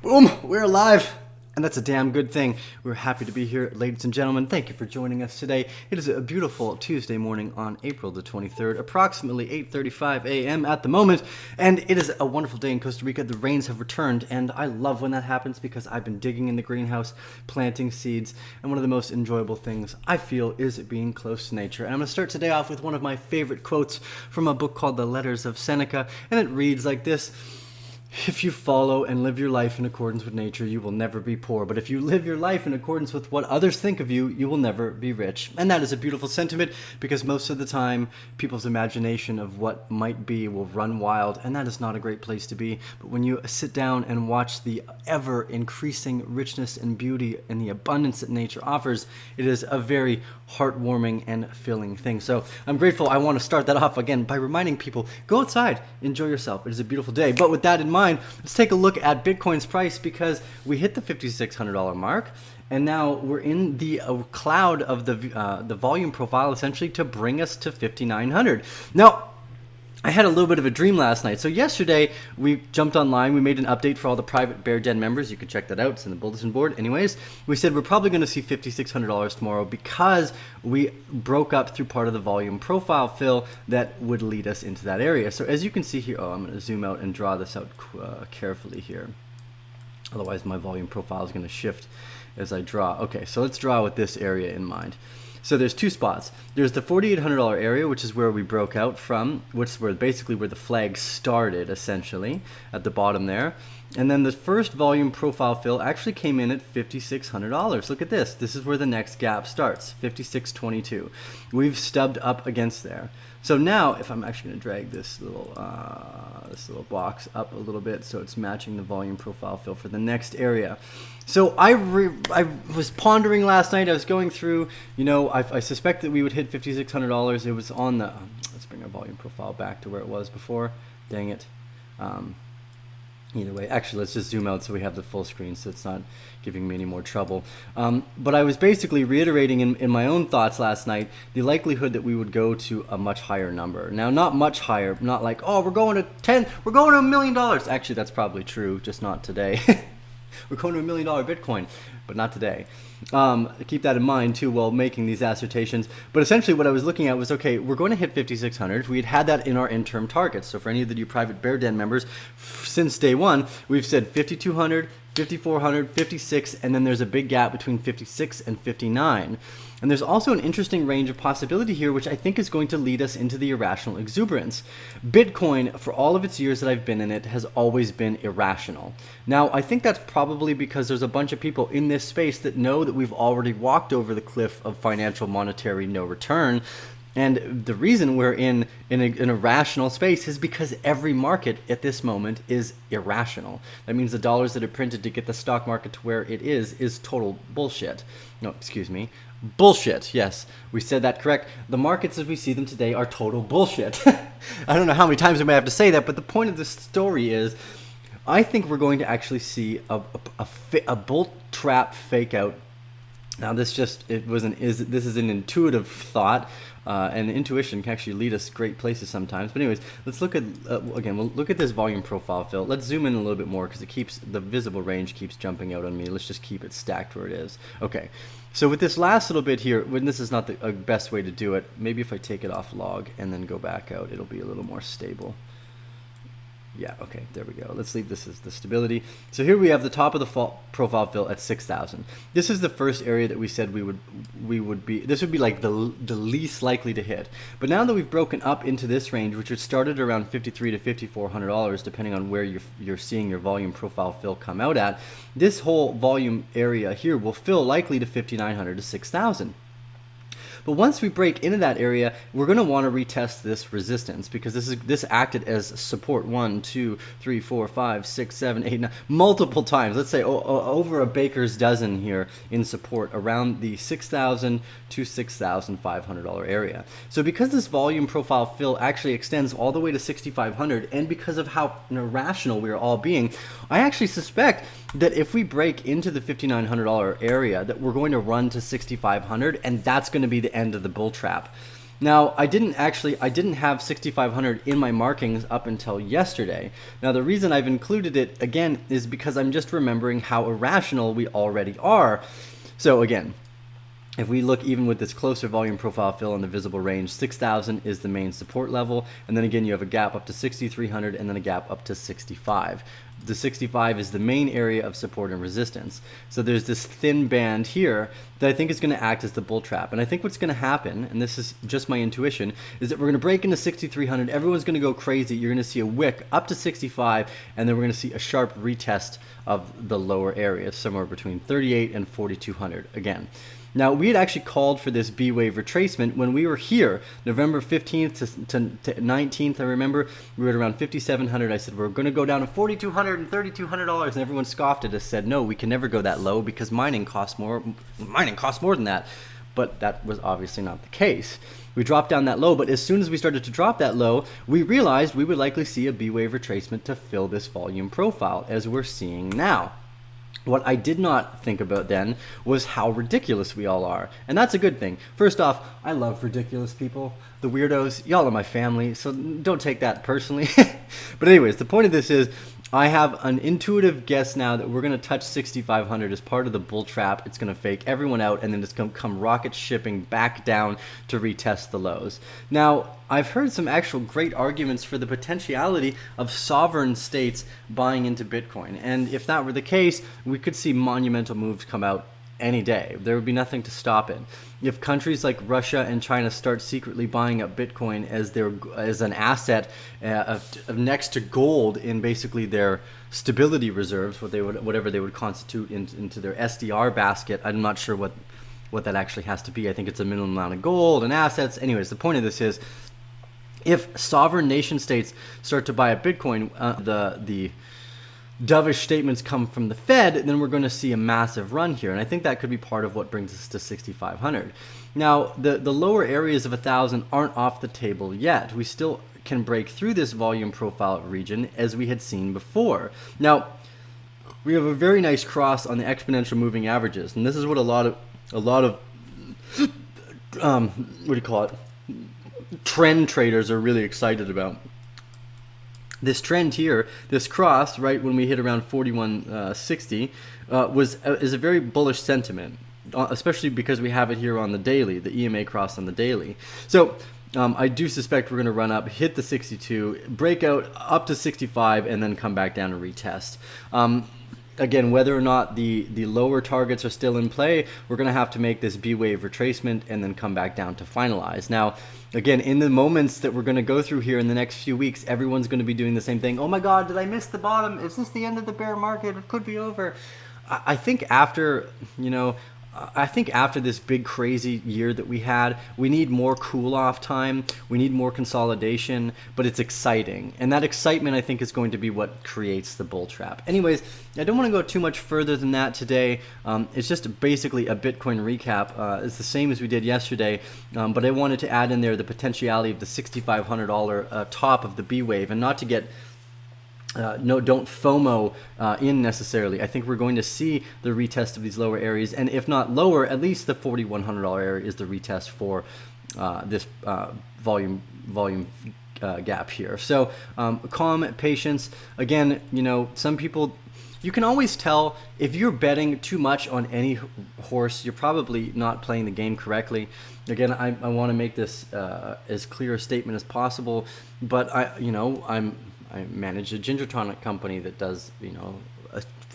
Boom, we're alive. And that's a damn good thing. We're happy to be here, ladies and gentlemen. Thank you for joining us today. It is a beautiful Tuesday morning on April the 23rd, approximately 8:35 a.m. at the moment. And it is a wonderful day in Costa Rica. The rains have returned, and I love when that happens because I've been digging in the greenhouse, planting seeds, and one of the most enjoyable things I feel is being close to nature. And I'm going to start today off with one of my favorite quotes from a book called The Letters of Seneca, and it reads like this. If you follow and live your life in accordance with nature, you will never be poor. But if you live your life in accordance with what others think of you, you will never be rich. And that is a beautiful sentiment because most of the time, people's imagination of what might be will run wild, and that is not a great place to be. But when you sit down and watch the ever-increasing richness and beauty and the abundance that nature offers, it is a very heartwarming and filling thing. So I'm grateful. I want to start that off again by reminding people, go outside, enjoy yourself. It is a beautiful day. But with that in mind, let's take a look at Bitcoin's price because we hit the $5,600 mark, and now we're in the cloud of the volume profile essentially to bring us to 5,900. Now, I had a little bit of a dream last night. So yesterday, we jumped online. We made an update for all the private Bear Den members. You can check that out. It's in the bulletin board. Anyways, we said we're probably going to see $5,600 tomorrow because we broke up through part of the volume profile fill that would lead us into that area. So as you can see here, I'm going to zoom out and draw this out carefully here. Otherwise, my volume profile is going to shift as I draw. Okay, so let's draw with this area in mind. So there's two spots. There's the $4,800 area, which is where we broke out from, which is basically where the flag started, essentially, at the bottom there. And then the first volume profile fill actually came in at $5,600. Look at this. This is where the next gap starts, $5,622. We've stubbed up against there. So now, if I'm actually going to drag this little box up a little bit so it's matching the volume profile fill for the next area. So I was pondering last night. I was going through, I suspect that we would hit $5,600. It was on the, let's bring our volume profile back to where it was before. Dang it. Either way, actually, let's just zoom out so we have the full screen so it's not giving me any more trouble. But I was basically reiterating in my own thoughts last night the likelihood that we would go to a much higher number. Now, not much higher, not like, oh, we're going to $1 million. Actually, that's probably true, just not today. We're going to $1 million Bitcoin, but not today. Keep that in mind too while making these assertions. But essentially what I was looking at was, okay, we're going to hit 5,600. We had that in our interim targets. So for any of the new private Bear Den members, since day one, we've said 5,200, 5,400, 56, and then there's a big gap between 56 and 59. And there's also an interesting range of possibility here, which I think is going to lead us into the irrational exuberance. Bitcoin, for all of its years that I've been in it, has always been irrational. Now, I think that's probably because there's a bunch of people in this space that know that we've already walked over the cliff of financial monetary no return. And the reason we're in a rational space is because every market at this moment is irrational. That means the dollars that are printed to get the stock market to where it is total bullshit. No, excuse me. Bullshit. Yes, we said that correct. The markets as we see them today are total bullshit. I don't know how many times I may have to say that, but the point of this story is I think we're going to actually see a bull trap fake out. Now this is an intuitive thought, and intuition can actually lead us great places sometimes. But anyways, let's look at again. We'll look at this volume profile fill. Let's zoom in a little bit more because the visible range keeps jumping out on me. Let's just keep it stacked where it is. Okay. So with this last little bit here, when this is not the best way to do it, maybe if I take it off log and then go back out, it'll be a little more stable. Yeah, okay, there we go. Let's leave this as the stability. So here we have the top of the profile fill at 6,000. This is the first area that we said we would be. This would be like the least likely to hit. But now that we've broken up into this range, which had started around $5,300 to $5,400, depending on where you're seeing your volume profile fill come out at, this whole volume area here will fill likely to 5,900 to 6,000. But once we break into that area, we're going to want to retest this resistance because this acted as support 1, 2, 3, 4, 5, 6, 7, 8, 9, multiple times. Let's say over a baker's dozen here in support around the $6,000 to $6,500 area. So because this volume profile fill actually extends all the way to 6,500, and because of how irrational we are all being, I actually suspect that if we break into the $5,900 area, that we're going to run to 6,500, and that's going to be the end of the bull trap. Now, I didn't have 6,500 in my markings up until yesterday. Now, the reason I've included it again is because I'm just remembering how irrational we already are. So again, if we look even with this closer volume profile fill in the visible range, 6,000 is the main support level. And then again, you have a gap up to 6,300 and then a gap up to 65. The 65 is the main area of support and resistance. So there's this thin band here that I think is going to act as the bull trap. And I think what's going to happen, and this is just my intuition, is that we're going to break into 6,300. Everyone's going to go crazy. You're going to see a wick up to 65, and then we're going to see a sharp retest of the lower areas, somewhere between 38 and 4,200 again. Now, we had actually called for this B-wave retracement when we were here, November 15th to 19th, I remember. We were at around 5,700. I said, we're going to go down to $4,200 and $3,200, and everyone scoffed at us, said, no, we can never go that low because mining costs more than that. But that was obviously not the case. We dropped down that low, but as soon as we started to drop that low, we realized we would likely see a B-wave retracement to fill this volume profile, as we're seeing now. What I did not think about then was how ridiculous we all are. And that's a good thing. First off, I love ridiculous people. The weirdos, y'all are my family, so don't take that personally. But anyways, the point of this is I have an intuitive guess now that we're going to touch 6,500 as part of the bull trap. It's going to fake everyone out, and then it's going to come rocket shipping back down to retest the lows. Now, I've heard some actual great arguments for the potentiality of sovereign states buying into Bitcoin. And if that were the case, we could see monumental moves come out any day. There would be nothing to stop it. If countries like Russia and China start secretly buying up Bitcoin as an asset of next to gold in basically their stability reserves, whatever they would constitute into their SDR basket, I'm not sure what that actually has to be. I think it's a minimum amount of gold and assets. Anyways, the point of this is, if sovereign nation states start to buy up Bitcoin, the dovish statements come from the Fed, then we're going to see a massive run here. And I think that could be part of what brings us to 6,500. Now, the lower areas of 1,000 aren't off the table yet. We still can break through this volume profile region as we had seen before. Now, we have a very nice cross on the exponential moving averages. And this is what a lot of what do you call it? Trend traders are really excited about. This trend here, this cross, right when we hit around 41.60, is a very bullish sentiment, especially because we have it here on the daily, the EMA cross on the daily. So I do suspect we're going to run up, hit the 62, break out up to 65, and then come back down and retest. Again, whether or not the lower targets are still in play, we're going to have to make this B-wave retracement and then come back down to finalize. Now, again, in the moments that we're going to go through here in the next few weeks, everyone's going to be doing the same thing. Oh my God, did I miss the bottom? Is this the end of the bear market? It could be over. I think after this big crazy year that we had, we need more cool off time. We need more consolidation, but it's exciting. And that excitement, I think, is going to be what creates the bull trap. Anyways, I don't want to go too much further than that today. It's just basically a Bitcoin recap. It's the same as we did yesterday, but I wanted to add in there the potentiality of the $6,500 top of the B wave, and not to get don't FOMO in necessarily. I think we're going to see the retest of these lower areas, and if not lower, at least the $4,100 area is the retest for this volume gap here. So calm, patience. Again, some people, you can always tell if you're betting too much on any horse, you're probably not playing the game correctly. Again, I want to make this as clear a statement as possible, but I manage a ginger tonic company that does,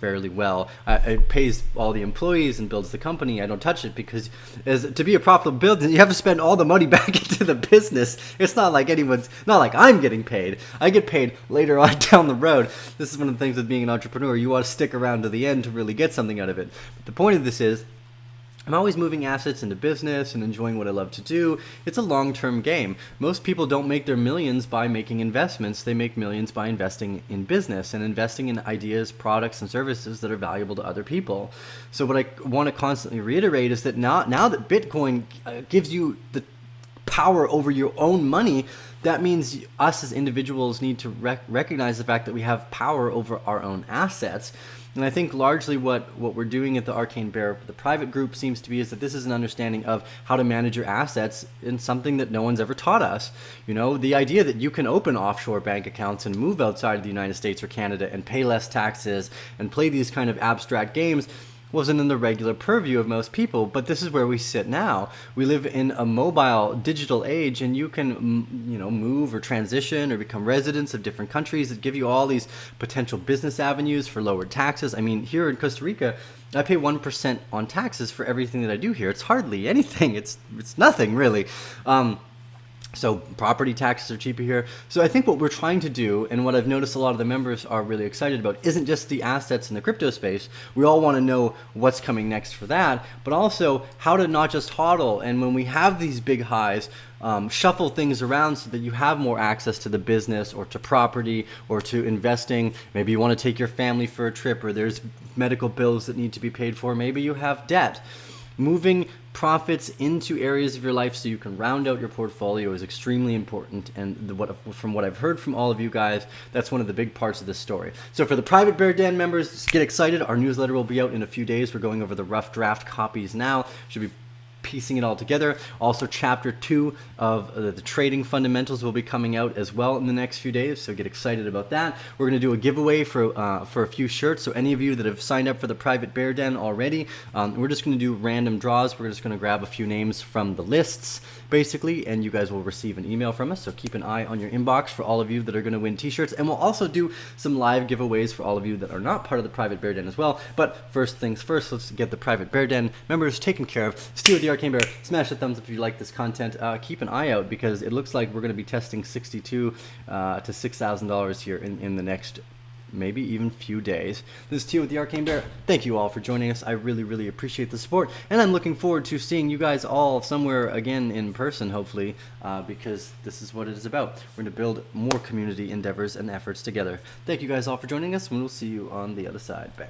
fairly well. It pays all the employees and builds the company. I don't touch it because to be a profitable business, you have to spend all the money back into the business. It's not like I'm getting paid. I get paid later on down the road. This is one of the things with being an entrepreneur. You want to stick around to the end to really get something out of it. But the point of this is, I'm always moving assets into business and enjoying what I love to do. It's a long-term game. Most people don't make their millions by making investments. They make millions by investing in business and investing in ideas, products, and services that are valuable to other people. So what I want to constantly reiterate is that now that Bitcoin gives you the power over your own money, that means us as individuals need to recognize the fact that we have power over our own assets. And I think largely what we're doing at the Arcane Bear, the private group, seems to be is that this is an understanding of how to manage your assets in something that no one's ever taught us. You know, the idea that you can open offshore bank accounts and move outside of the United States or Canada and pay less taxes and play these kind of abstract games wasn't in the regular purview of most people, but this is where we sit now. We live in a mobile digital age, and you can, you know, move or transition or become residents of different countries that give you all these potential business avenues for lower taxes. I mean, here in Costa Rica, I pay 1% on taxes for everything that I do here. It's hardly anything. It's nothing really. So property taxes are cheaper here. So I think what we're trying to do, and what I've noticed a lot of the members are really excited about, isn't just the assets in the crypto space. We all want to know what's coming next for that, but also how to not just hodl. And when we have these big highs, shuffle things around so that you have more access to the business or to property or to investing. Maybe you want to take your family for a trip, or there's medical bills that need to be paid for. Maybe you have debt. Moving profits into areas of your life so you can round out your portfolio is extremely important, and from what I've heard from all of you guys, that's one of the big parts of this story. So for the Private Bear Den members, just get excited. Our newsletter will be out in a few days. We're going over the rough draft copies now. Should be piecing it all together. Also, chapter 2 of the trading fundamentals will be coming out as well in the next few days, so get excited about that. We're going to do a giveaway for a few shirts, so any of you that have signed up for the Private Bear Den already, we're just going to do random draws. We're just going to grab a few names from the lists, basically, and you guys will receive an email from us, so keep an eye on your inbox for all of you that are going to win t-shirts, and we'll also do some live giveaways for all of you that are not part of the Private Bear Den as well. But first things first, let's get the Private Bear Den members taken care of. Steve with the Arcane Bear, smash the thumbs up if you like this content. Keep an eye out, because it looks like we're going to be testing $62,000 to $6,000 here in the next maybe even few days. This is Tio with the Arcane Bear. Thank you all for joining us. I really, really appreciate the support, and I'm looking forward to seeing you guys all somewhere again in person, hopefully, because this is what it is about. We're going to build more community endeavors and efforts together. Thank you guys all for joining us, and we'll see you on the other side. Bye.